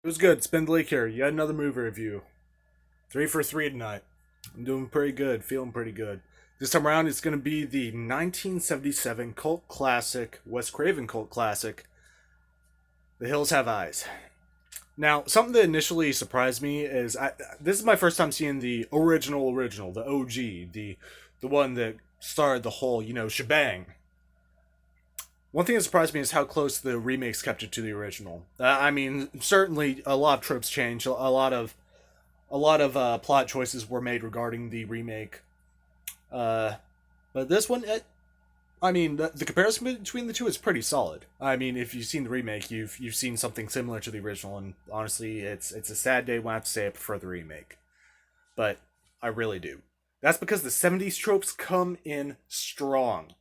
It was good. Spend the Lake here. Yet another movie review. 3 for 3 tonight. I'm doing pretty good. Feeling pretty good. This time around, it's going to be the 1977 cult classic, Wes Craven cult classic, The Hills Have Eyes. Now, something that initially surprised me is this is my first time seeing the original, the OG, the one that started the whole, shebang. One thing that surprised me is how close the remakes kept it to the original. I mean, certainly a lot of tropes changed, a lot of plot choices were made regarding the remake. Uh, but this one, I mean, the comparison between the two is pretty solid. I mean, if you've seen the remake, you've seen something similar to the original, and honestly, it's a sad day when I have to say I prefer the remake, but I really do. That's because the '70s tropes come in strong.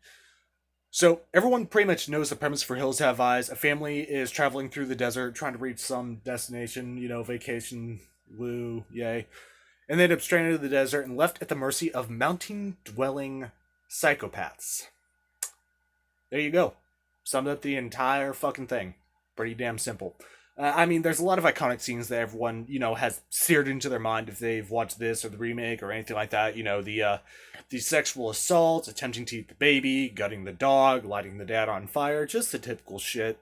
So everyone pretty much knows the premise for Hills Have Eyes. A family is traveling through the desert trying to reach some destination, vacation, woo, yay. And they end up stranded in the desert and left at the mercy of mountain dwelling psychopaths. There you go. Summed up the entire fucking thing. Pretty damn simple. I mean, there's a lot of iconic scenes that everyone, has seared into their mind if they've watched this or the remake or anything like that. The sexual assaults, attempting to eat the baby, gutting the dog, lighting the dad on fire, just the typical shit.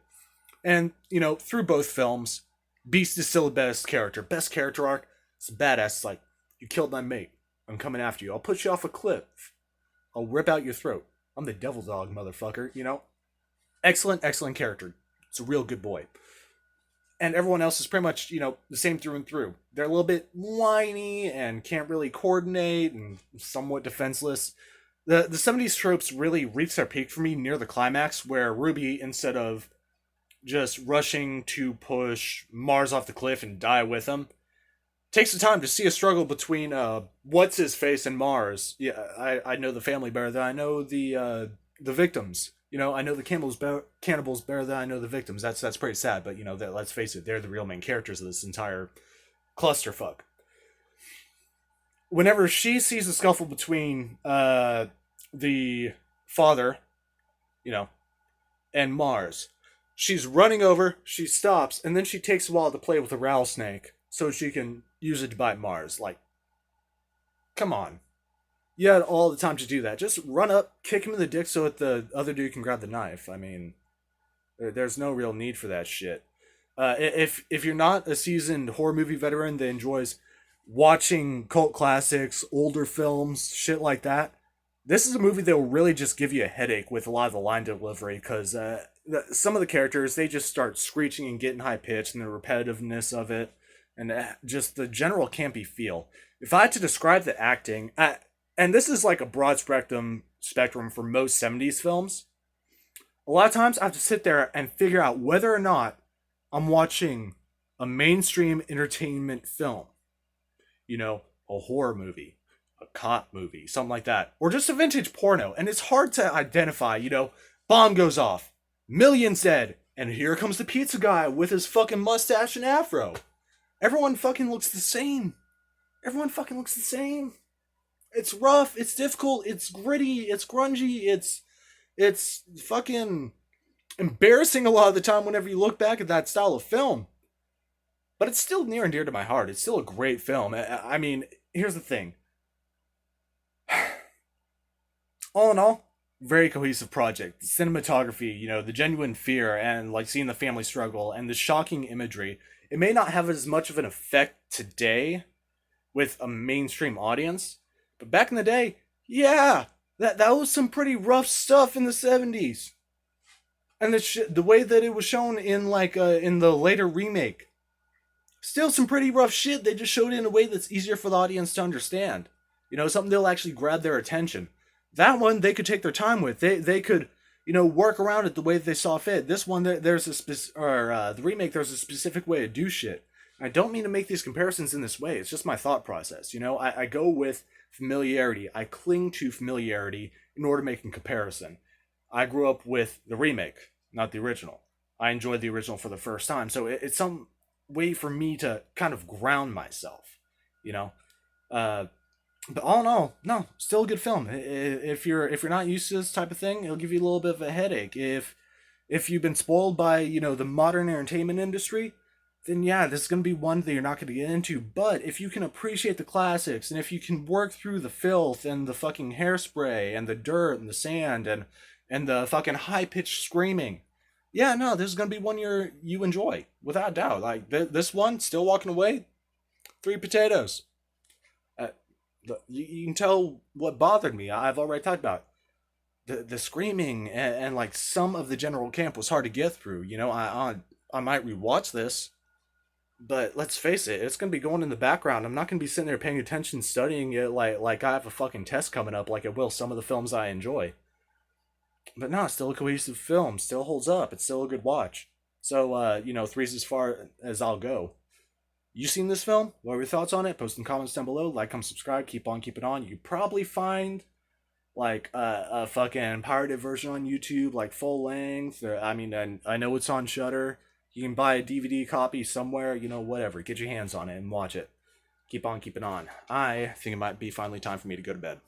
And, through both films, Beast is still the best character arc. It's badass. It's like, you killed my mate. I'm coming after you. I'll push you off a cliff. I'll rip out your throat. I'm the devil dog, motherfucker. Excellent character. It's a real good boy. And everyone else is pretty much, the same through and through. They're a little bit whiny and can't really coordinate and somewhat defenseless. The '70s tropes really reach their peak for me near the climax, where Ruby, instead of just rushing to push Mars off the cliff and die with him, takes the time to see a struggle between what's his face and Mars. Yeah, I know the family better than I know the victims. I know the cannibals better than I know the victims. That's pretty sad, but that, let's face it, they're the real main characters of this entire clusterfuck. Whenever she sees a scuffle between the father, you know, and Mars, she's running over, she stops, and then she takes a while to play with the rattlesnake so she can use it to bite Mars. Like, come on. You had all the time to do that. Just run up, kick him in the dick so that the other dude can grab the knife. I mean, there's no real need for that shit. If you're not a seasoned horror movie veteran that enjoys watching cult classics, older films, shit like that, this is a movie that will really just give you a headache with a lot of the line delivery because some of the characters they just start screeching and getting high pitched and the repetitiveness of it and just the general campy feel. If I had to describe the acting, and this is like a broad spectrum for most '70s films, a lot of times I have to sit there and figure out whether or not I'm watching a mainstream entertainment film, a horror movie, a cop movie, something like that, or just a vintage porno. And it's hard to identify, bomb goes off, millions dead, and here comes the pizza guy with his fucking mustache and afro. Everyone fucking looks the same. Everyone fucking looks the same. It's rough, it's difficult, it's gritty, it's grungy, it's fucking embarrassing a lot of the time whenever you look back at that style of film. But it's still near and dear to my heart. It's still a great film. I mean, here's the thing. All in all, very cohesive project. The cinematography, the genuine fear and like seeing the family struggle and the shocking imagery. It may not have as much of an effect today with a mainstream audience, but back in the day, yeah, that was some pretty rough stuff in the '70s. And the way that it was shown in in the later remake, still some pretty rough shit. They just showed it in a way that's easier for the audience to understand. Something that'll actually grab their attention. That one they could take their time with. They could work around it the way that they saw fit. This one there's a the remake there's a specific way to do shit. I don't mean to make these comparisons in this way. It's just my thought process. I go with familiarity. I cling to familiarity in order to make a comparison. I grew up with the remake, not the original. I enjoyed the original for the first time, so it's some way for me to kind of ground myself. You know, uh, but all in all, no, still a good film. If you're not used to this type of thing, it'll give you a little bit of a headache. If you've been spoiled by the modern entertainment industry, then yeah, this is going to be one that you're not going to get into. But if you can appreciate the classics, and if you can work through the filth and the fucking hairspray and the dirt and the sand and the fucking high pitched screaming, yeah, no, this is going to be one you enjoy without doubt. Like this one, still walking away, three potatoes. Uh, you can tell what bothered me. I've already talked about the screaming and like some of the general camp was hard to get through. You know, I might rewatch this, but let's face it, it's gonna be going in the background. I'm not gonna be sitting there paying attention, studying it like I have a fucking test coming up, like it will some of the films I enjoy. But no, it's still a cohesive film. Still holds up. It's still a good watch. So three's as far as I'll go. You seen this film? What are your thoughts on it? Post in comments down below. Like, comment, subscribe. Keep on keeping on. You probably find like a fucking pirated version on YouTube, like full length. I mean, I know it's on Shudder. You can buy a DVD copy somewhere. Whatever. Get your hands on it and watch it. Keep on keeping on. I think it might be finally time for me to go to bed.